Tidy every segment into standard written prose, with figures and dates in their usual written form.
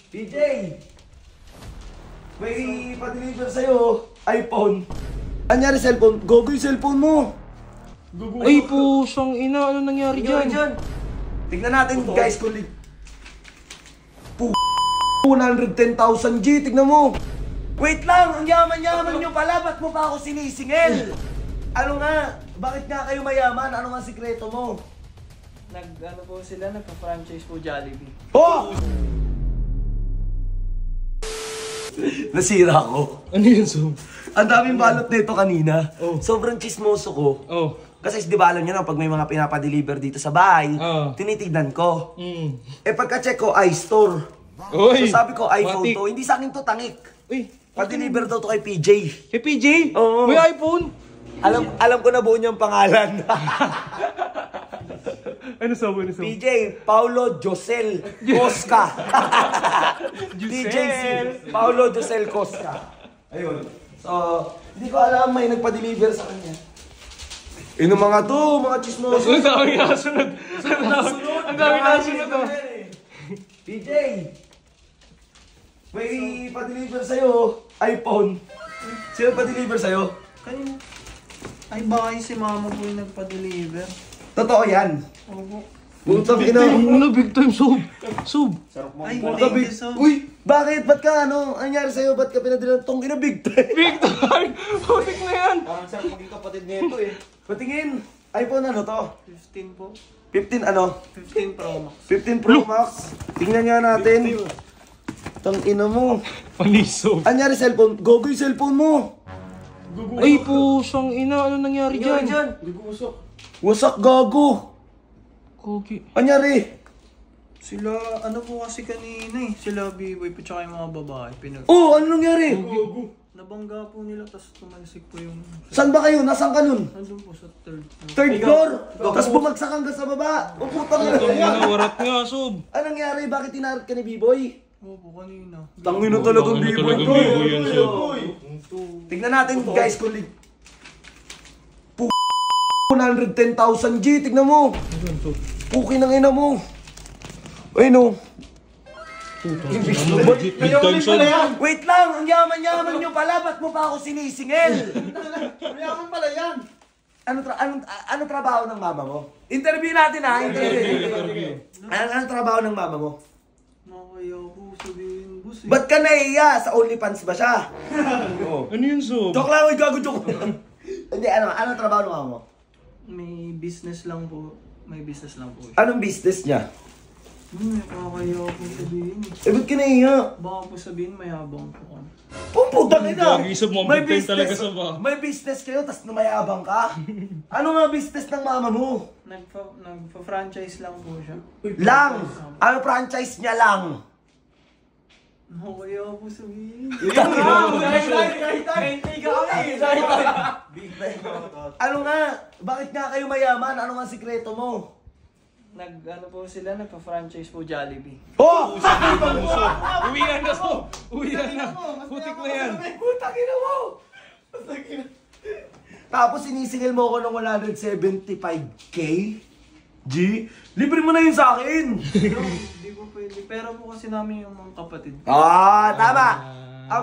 PJ! May pa-deliver sa'yo, iPhone. Anyari cellphone? Gogo yung cellphone mo. Ay po, siyang ina, ano nangyari dyan? Tignan natin guys kung 110,000 G, tignan mo. Wait lang, ang yaman-yaman nyo pala, ba't mo pa ako sinisingil? Ano nga, bakit nga kayo mayaman? Ano nga sikreto mo? Nag-ano po sila, nagpa-franchise po Jollibee. Oh! Nasira ko. Ano yun, Sob? Ang daming balot nito kanina. Oh. Sobrang chismoso ko. Oh. Kasi di ba alam nyo na, pag may mga pinapadeliver dito sa bahay, Oh. tinitignan ko. Mm. Eh pagka-check ko, iStore. Oy! So sabi ko, iPhone Matik. to. Hindi sa akin to, tangik. Uy, Pa-deliver daw to kay PJ. kay PJ? Oo. May iPhone? Alam ko na buo niyang pangalan. Ano, Sob? Ano, Sob? PJ, Paulo Josel Cosca. PJ Paulo Josel Cosca. Ayun. So, hindi ko alam may nagpa-deliver sa kanya. Yung mga to, mga chismoso. Ang dami nasunod. Ang dami nasunod. PJ, may pa-deliver sa'yo, iPhone. Sino pa-deliver sa'yo? Kanina. Ay, baka yung si mama po yung nagpa-deliver. Totoo yan. Opo. Putang ina. Ano, big time, Sob? Sob? Ay, Puta, thank big. you so much. Uy, bakit? Ba't ka ano? Ang nangyari sa'yo? Ba't ka pinadala tong ina big time? Big time! Putik na yan! Parang siya maging kapatid nito eh. Patingin. iPhone ano to? 15 po. 15 ano? 15 Pro Max. 15 Pro Max. Tingnan nga natin. Tang ina mo. Panis, Sob. Anyari cellphone? Gogo yung cellphone mo. Ay po, siyang ina, ano nangyari dyan? Wasak gago. Kogi. Anyari? Sila, ano po kasi kanina eh. Sila B-boy po tsaka yung mga babae. Oh, ano nangyari? Nabangga po nila tapos tumalsik po yung... Saan ba kayo? Nasaan ka nun? Nandun po sa third floor. Third floor? Tapos bumagsak hanggang sa baba. O putang ina. Ang warat nga, Sob. Anong nangyari? Bakit tinarat ka ni B-boy? Opo, kanina. Tangino talagang Tangino B-boy. talagang B-boy yan, Sob. Tignan natin guys kung 110,000 G, tignan mo. Puki ng ina mo. Ay no. Big time, Sob. Wait lang, ang yaman-yaman nyo pala, ba't mo pa ako sinisingil? Mayaman pala yan! Ano trabaho ng mama mo? Interview natin ha, interview. Ano trabaho ng mama mo? Nakakaya po sabihin, boss eh. Ba't ka naiya? Sa OnlyFans ba siya? Ano yun, Sob? Joke lang, gago joke. Hindi, ano trabaho ng mama mo? May business lang po. May business lang po siya. Anong business niya? Nakakaya po sabihin eh. Eh, ba't ka naiya? Baka po sabihin mayabang po ako. Puputang ina! Gagi, Sob, mga big time talaga, Sob, ah. May business kayo, tas numayabang ka? Ano nga business ng mama mo? Nagpa-franchise lang po siya. Lang! Ano franchise niya lang? Nakakaya po sabihin. Ano nga? Bakit nga kayo mayaman? Ano nga sikreto mo? Nag-ano po sila, nagpa-franchise po Jollibee. Oh! Uwian na, Sob. Uwian na. Putik na yan. Putang ina mo! Tapos sinisingil mo ako ng 175k? G? Libre mo na yun sa akin! Hindi po pwede. Pero po kasi namin yung mga kapatid. Ah, tama! Ang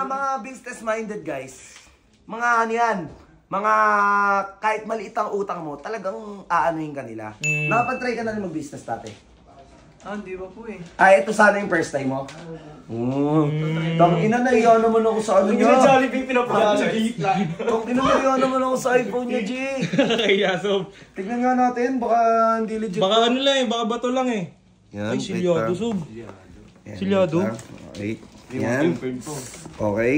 mga business-minded guys, mga ano yan, mga kahit maliit ang utang mo, talagang aanuhin ka nila. Nakapag-try ka na rin mag-business dati? Hindi ba po eh. Ito sana yung first time mo? Tangina na iyan naman ako sa ano niya. Jollibee pinaprocess. Tangina na iyan naman ako sa iPhone niya, G. Kaya, Sob. Tignan nga natin, baka hindi legit. Baka ano lang eh, baka bato lang eh. Yan, Ay, silyado, Sob. Yan, Silyado? Okay. Yan. Okay.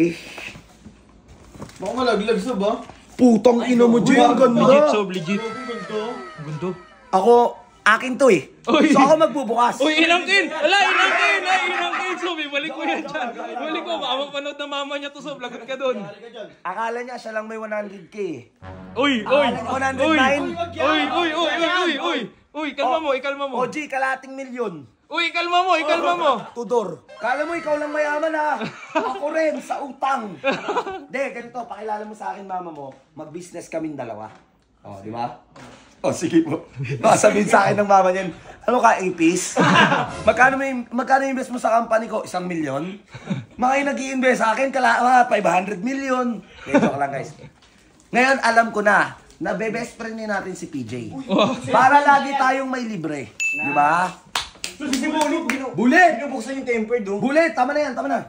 Baka malaglag sa ba? Putang ina mo, G. Ang Legit, ganda. Sob, legit. Gundo. Ako, akin to eh. Uy. So ako magbubukas. Uy, inangkin! Ala, inangkin! Ay, inangkin, Sob. Ibalik mo yan dyan. Ibalik mo, baka mapanood ng mama niya to, Sob. Lagot ka dun. Akala niya siya lang may 100k eh. Uy, uy! Akala niya Uy! 109. Uy! Uy, kalma mo, ikalma mo. O G, kalating milyon. Uy, ikalma mo, ikalma mo. Tudor. Kala mo ikaw lang mayaman ha. Ako rin sa utang. Hindi, ganito, pakilala mo sa akin mama mo. Mag-business kaming dalawa. O, di ba? O, sige po. Baka sabihin sa akin ng mama niyan, ano ka, apis? Magkano invest mo sa company ko? 1 milyon? Mga yung nag-i-invest sa akin, 500 million. Okay, joke lang guys. Ngayon, alam ko na best friend natin si PJ. Para lagi tayong may libre. Di ba? Kasi bullet, Bullet! binubuksan yung tempered, oh. Bullet! Tama na yan, tama na.